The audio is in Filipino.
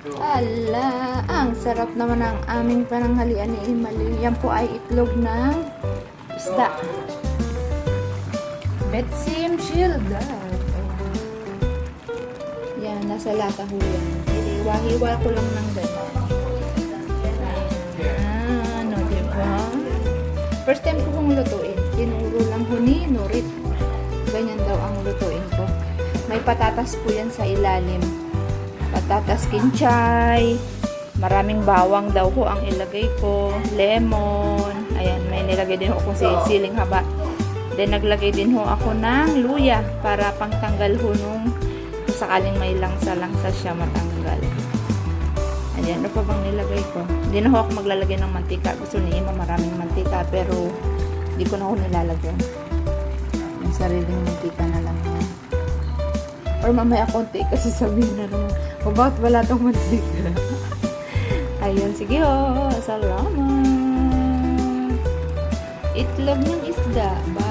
Ala, ang sarap naman ang aming pananghalian ni Imali. Yan po ay itlog ng isda. Betsim Shield. Yan, nasa lata ho yan. Hiwa-hiwa ko lang ng gano'n. Ayan, no, diba? First time ko kong lutuin. Tinuro lang ho ni Nurit. Ganyan daw ang lutuin ko. May patatas po yan sa ilalim. Patatas kinchay. Maraming bawang daw ho ang ilagay ko. Lemon. Ayan, may nilagay din ho akong siling haba. Then, naglagay din ho ako ng luya para pangtanggal ho nung sakaling may langsa-langsa siya matanggal. Ayan, ano pa bang nilagay ko? Hindi na ho ako maglalagay ng mantika. Gusto ni Ima maraming mantika, pero hindi ko na ho nilalagay. Yung sariling mantika na lang yan. Or mamaya konti kasi sabihin na naman, o bakit wala tong mantika? Ayun, sige ho. Salamat. Itlog ng isda. Bye.